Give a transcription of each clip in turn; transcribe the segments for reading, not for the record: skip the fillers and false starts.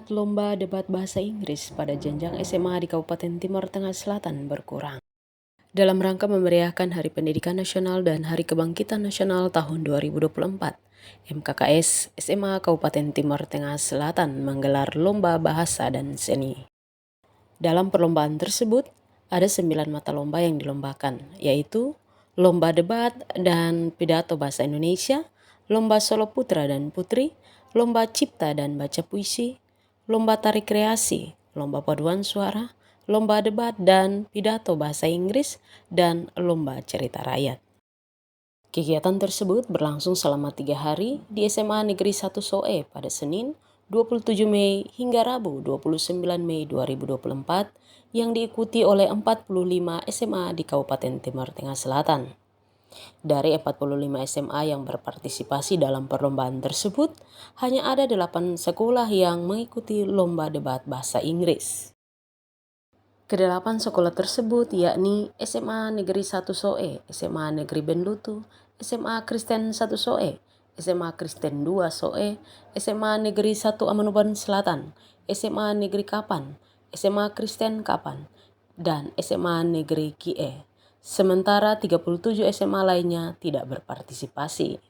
minat lomba debat bahasa Inggris pada jenjang SMA di Kabupaten Timur Tengah Selatan berkurang. Dalam rangka memeriahkan Hari Pendidikan Nasional dan Hari Kebangkitan Nasional tahun 2024, MKKS SMA Kabupaten Timur Tengah Selatan menggelar lomba bahasa dan seni. Dalam perlombaan tersebut, ada 9 mata lomba yang dilombakan, yaitu lomba debat dan pidato bahasa Indonesia, lomba solo putra dan putri, lomba cipta dan baca puisi, lomba tari kreasi, lomba paduan suara, lomba debat dan pidato bahasa Inggris, dan lomba cerita rakyat. Kegiatan tersebut berlangsung selama 3 hari di SMA Negeri 1 Soe pada Senin 27 Mei hingga Rabu 29 Mei 2024 yang diikuti oleh 45 SMA di Kabupaten Timur Tengah Selatan. Dari 45 SMA yang berpartisipasi dalam perlombaan tersebut, hanya ada 8 sekolah yang mengikuti lomba debat bahasa Inggris. Kedelapan sekolah tersebut yakni SMA Negeri 1 Soe, SMA Negeri Benlutu, SMA Kristen 1 Soe, SMA Kristen 2 Soe, SMA Negeri 1 Amanuban Selatan, SMA Negeri Kapan, SMA Kristen Kapan, dan SMA Negeri Kie. Sementara 37 SMA lainnya tidak berpartisipasi.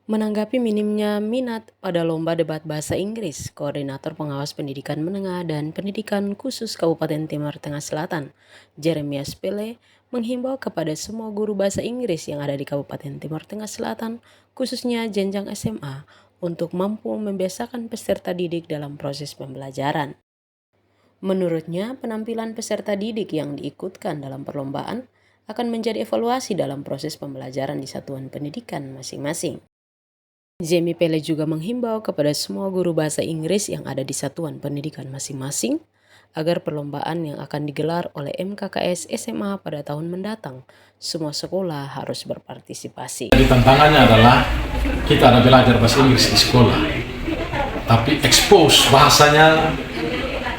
Menanggapi minimnya minat pada lomba debat bahasa Inggris, Koordinator Pengawas Pendidikan Menengah dan Pendidikan Khusus Kabupaten Timur Tengah Selatan, Jeremias Pele, menghimbau kepada semua guru bahasa Inggris yang ada di Kabupaten Timur Tengah Selatan, khususnya jenjang SMA, untuk mampu membiasakan peserta didik dalam proses pembelajaran. Menurutnya, penampilan peserta didik yang diikutkan dalam perlombaan akan menjadi evaluasi dalam proses pembelajaran di satuan pendidikan masing-masing. Jemi Pele juga menghimbau kepada semua guru bahasa Inggris yang ada di satuan pendidikan masing-masing agar perlombaan yang akan digelar oleh MKKS SMA pada tahun mendatang, semua sekolah harus berpartisipasi. Jadi tantangannya adalah kita ada belajar bahasa Inggris di sekolah, tapi expose bahasanya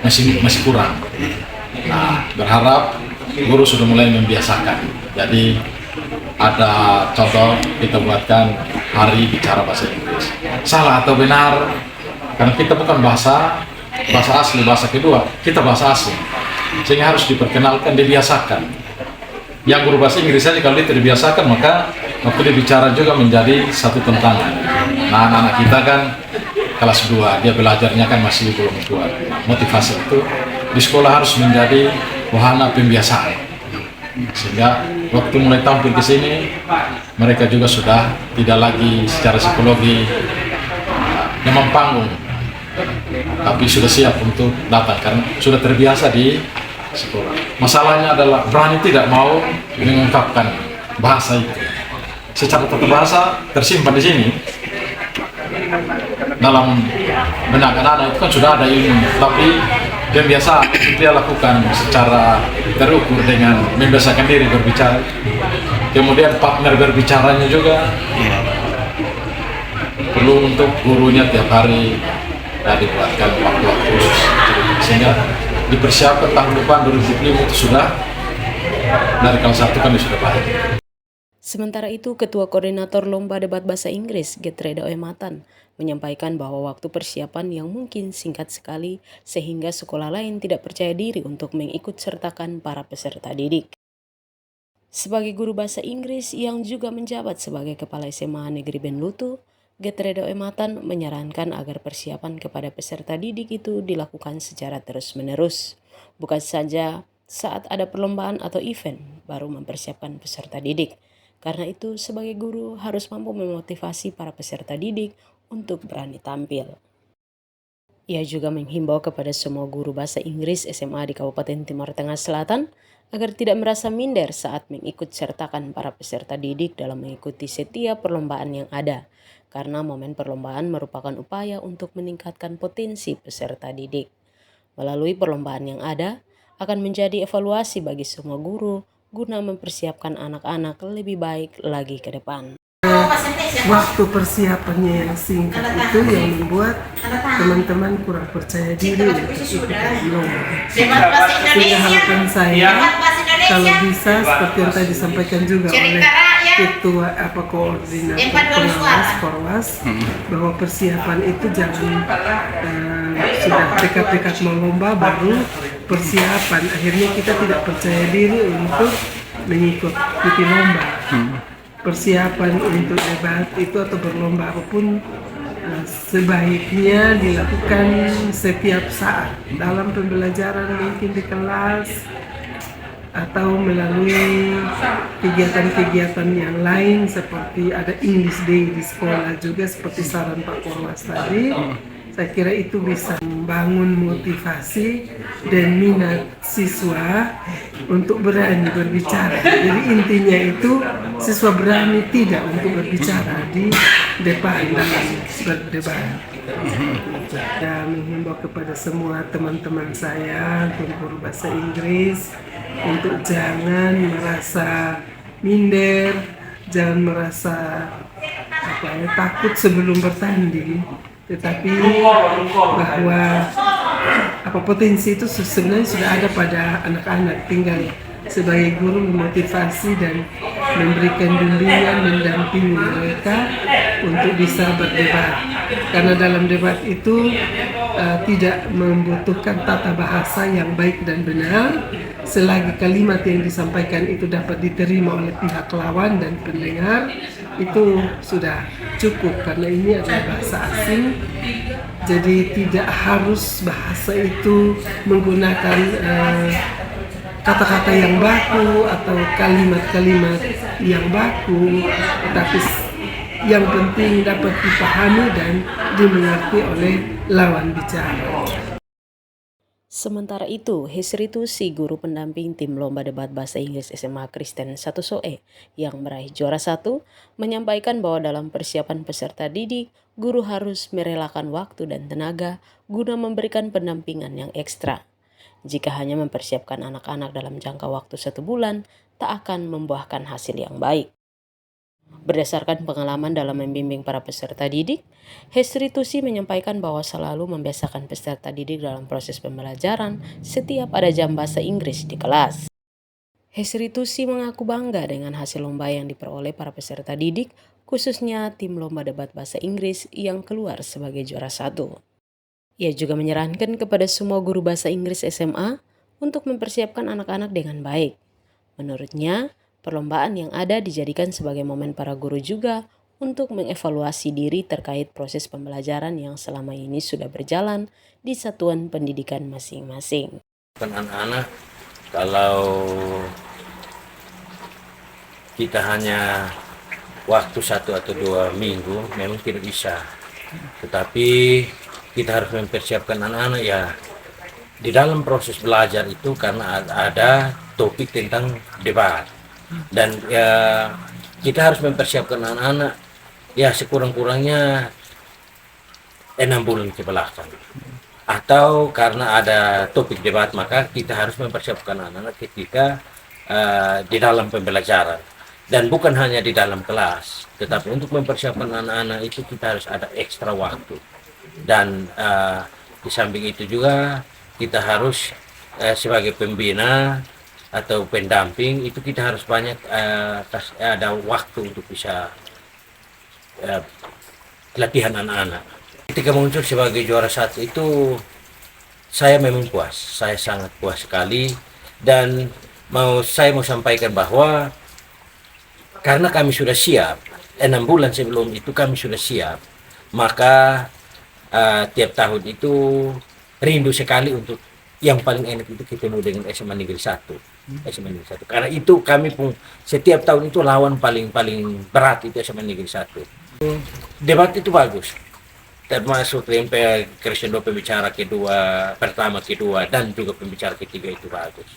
masih kurang. Nah, berharap guru sudah mulai membiasakan. Jadi ada contoh kita buatkan hari bicara bahasa Inggris. Salah atau benar, karena kita bukan bahasa asli, bahasa kedua, kita bahasa asing. Sehingga harus diperkenalkan, dibiasakan. Yang guru bahasa Inggris saja kalau dia tidak dibiasakan, maka waktu dia bicara juga menjadi satu tantangan. Nah, anak-anak kita kan kelas 2, dia belajarnya kan masih belum kuat. Motivasi itu di sekolah harus menjadi wahana pembiasaan. Sehingga waktu mulai tampil ke sini, mereka juga sudah tidak lagi secara psikologi memang panggung, tapi sudah siap untuk datang karena sudah terbiasa di sekolah. Masalahnya adalah berani tidak mau mengungkapkan bahasa itu. Secara tata bahasa tersimpan di sini. Dalam benak anak-anak itu kan sudah ada ilmu, tapi pembiasaan dia lakukan secara terukur dengan membiasakan diri berbicara. Kemudian partner berbicaranya juga perlu untuk gurunya tiap hari dibuatkan waktu-waktu khusus, sehingga dipersiapkan tahun depan 2025 itu sudah dari kelas 1 kan sudah baik. Sementara itu, Ketua Koordinator Lomba Debat Bahasa Inggris, Getreda Oematan, menyampaikan bahwa waktu persiapan yang mungkin singkat sekali sehingga sekolah lain tidak percaya diri untuk mengikut sertakan para peserta didik. Sebagai guru bahasa Inggris yang juga menjabat sebagai Kepala SMA Negeri Benlutu, Getreda Oematan menyarankan agar persiapan kepada peserta didik itu dilakukan secara terus-menerus, bukan saja saat ada perlombaan atau event baru mempersiapkan peserta didik. Karena itu, sebagai guru harus mampu memotivasi para peserta didik untuk berani tampil. Ia juga menghimbau kepada semua guru bahasa Inggris SMA di Kabupaten Timur Tengah Selatan agar tidak merasa minder saat mengikut sertakan para peserta didik dalam mengikuti setiap perlombaan yang ada, karena momen perlombaan merupakan upaya untuk meningkatkan potensi peserta didik. Melalui perlombaan yang ada, akan menjadi evaluasi bagi semua guru guna mempersiapkan anak-anak lebih baik lagi ke depan. Waktu persiapannya yang singkat itu yang membuat teman-teman kurang percaya diri untuk ikutan lomba. Sehingga harapan saya kalau bisa seperti yang tadi disampaikan juga oleh ketua koordinator pengawas Korwas, bahwa persiapan itu jangan sudah dekat-dekat mau lomba baru persiapan. Akhirnya kita tidak percaya diri untuk mengikuti lomba. Persiapan untuk debat itu atau berlomba apapun sebaiknya dilakukan setiap saat dalam pembelajaran, mungkin di kelas atau melalui kegiatan-kegiatan yang lain seperti ada English Day di sekolah juga seperti saran Pak Polwas tadi. Saya kira itu bisa membangun motivasi dan minat siswa untuk berani berbicara. Jadi intinya itu siswa berani tidak untuk berbicara di depan dalam berdebat. Dan menghimbau kepada semua teman-teman saya, guru bahasa Inggris, untuk jangan merasa minder, jangan merasa takut sebelum bertanding, tetapi bahwa potensi itu sebenarnya sudah ada pada anak-anak, tinggal sebagai guru memotivasi dan memberikan bimbingan, mendampingi mereka untuk bisa berdebat. Karena dalam debat itu tidak membutuhkan tata bahasa yang baik dan benar, selagi kalimat yang disampaikan itu dapat diterima oleh pihak lawan dan pendengar, itu sudah cukup. Karena ini adalah bahasa asing, jadi tidak harus bahasa itu menggunakan kata-kata yang baku atau kalimat-kalimat yang baku, tetapi yang penting dapat dipahami dan dimengerti oleh lawan bicara. Sementara itu, Hesri Tusi, guru pendamping tim lomba debat bahasa Inggris SMA Kristen 1 Soe yang meraih juara 1, menyampaikan bahwa dalam persiapan peserta didik, guru harus merelakan waktu dan tenaga guna memberikan pendampingan yang ekstra. Jika hanya mempersiapkan anak-anak dalam jangka waktu 1 bulan, tak akan membuahkan hasil yang baik. Berdasarkan pengalaman dalam membimbing para peserta didik, Hesri Tusi menyampaikan bahwa selalu membiasakan peserta didik dalam proses pembelajaran setiap ada jam bahasa Inggris di kelas. Hesri Tusi mengaku bangga dengan hasil lomba yang diperoleh para peserta didik, khususnya tim lomba debat bahasa Inggris yang keluar sebagai juara 1. Ia juga menyarankan kepada semua guru bahasa Inggris SMA untuk mempersiapkan anak-anak dengan baik. Menurutnya, perlombaan yang ada dijadikan sebagai momen para guru juga untuk mengevaluasi diri terkait proses pembelajaran yang selama ini sudah berjalan di satuan pendidikan masing-masing. Anak-anak, kalau kita hanya waktu 1 atau 2 minggu memang tidak bisa, tetapi kita harus mempersiapkan anak-anak ya di dalam proses belajar itu, karena ada topik tentang debat. Dan ya kita harus mempersiapkan anak-anak ya sekurang-kurangnya 6 bulan ke belakang. Atau karena ada topik debat, maka kita harus mempersiapkan anak-anak ketika di dalam pembelajaran. Dan bukan hanya di dalam kelas, tetapi untuk mempersiapkan anak-anak itu kita harus ada ekstra waktu. Dan di samping itu juga kita harus sebagai pembina atau pendamping itu kita harus banyak ada waktu untuk bisa latihan anak-anak. Ketika muncul sebagai juara 1 itu saya memang puas, saya sangat puas sekali. Dan saya mau sampaikan bahwa karena kami sudah siap, 6 bulan sebelum itu kami sudah siap, maka tiap tahun itu rindu sekali untuk yang paling enak itu ketemu dengan SMA Negeri 1. SMA Negeri 1. Karena itu kami pun setiap tahun itu lawan paling berat itu SMA Negeri 1. Debat itu bagus. Termasuk Kristen 2 pembicara pertama, kedua, dan juga pembicara ketiga itu bagus.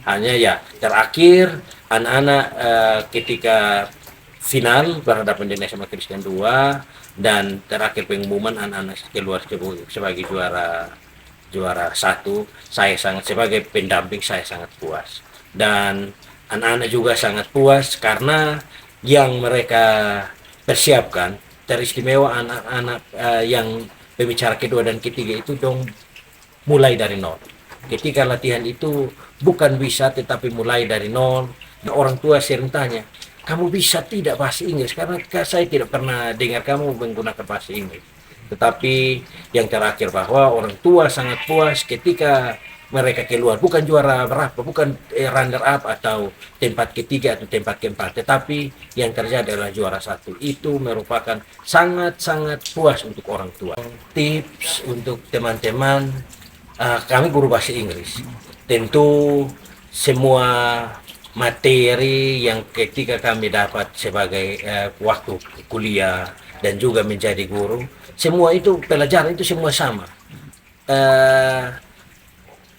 Hanya ya terakhir anak-anak ketika final berhadapan dengan SMA Kristen 2 dan terakhir pengumuman anak-anak keluar sebagai juara 1, saya sangat sebagai pendamping saya sangat puas. Dan anak-anak juga sangat puas karena yang mereka persiapkan teristimewa. Anak-anak yang pembicara kedua dan ketiga itu dong mulai dari nol. Ketika latihan itu bukan bisa tetapi mulai dari nol. Dan orang tua sering tanya, kamu bisa tidak bahasa Inggris? Karena saya tidak pernah dengar kamu menggunakan bahasa Inggris. Tetapi yang terakhir bahwa orang tua sangat puas ketika mereka keluar, bukan juara berapa, bukan runner up atau tempat ketiga atau tempat keempat, tetapi yang terjadi adalah juara satu. Itu merupakan sangat-sangat puas untuk orang tua. Tips untuk teman-teman, kami guru bahasa Inggris, tentu semua materi yang ketika kami dapat sebagai waktu kuliah dan juga menjadi guru, semua itu pelajaran itu semua sama.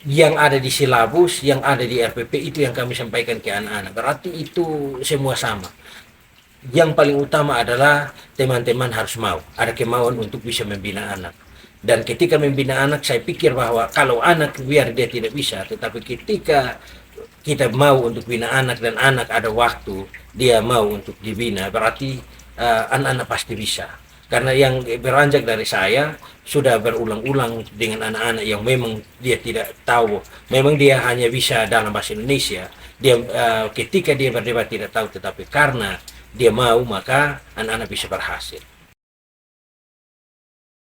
Yang ada di silabus, yang ada di RPP itu yang kami sampaikan ke anak-anak. Berarti itu semua sama. Yang paling utama adalah teman-teman harus mau, ada kemauan untuk bisa membina anak. Dan ketika membina anak, saya pikir bahwa kalau anak biar dia tidak bisa, tetapi ketika kita mau untuk bina anak dan anak ada waktu, dia mau untuk dibina, berarti anak-anak pasti bisa. Karena yang beranjak dari saya sudah berulang-ulang dengan anak-anak yang memang dia tidak tahu, memang dia hanya bisa dalam bahasa Indonesia. Dia ketika dia berdebat tidak tahu, tetapi karena dia mau maka anak-anak bisa berhasil.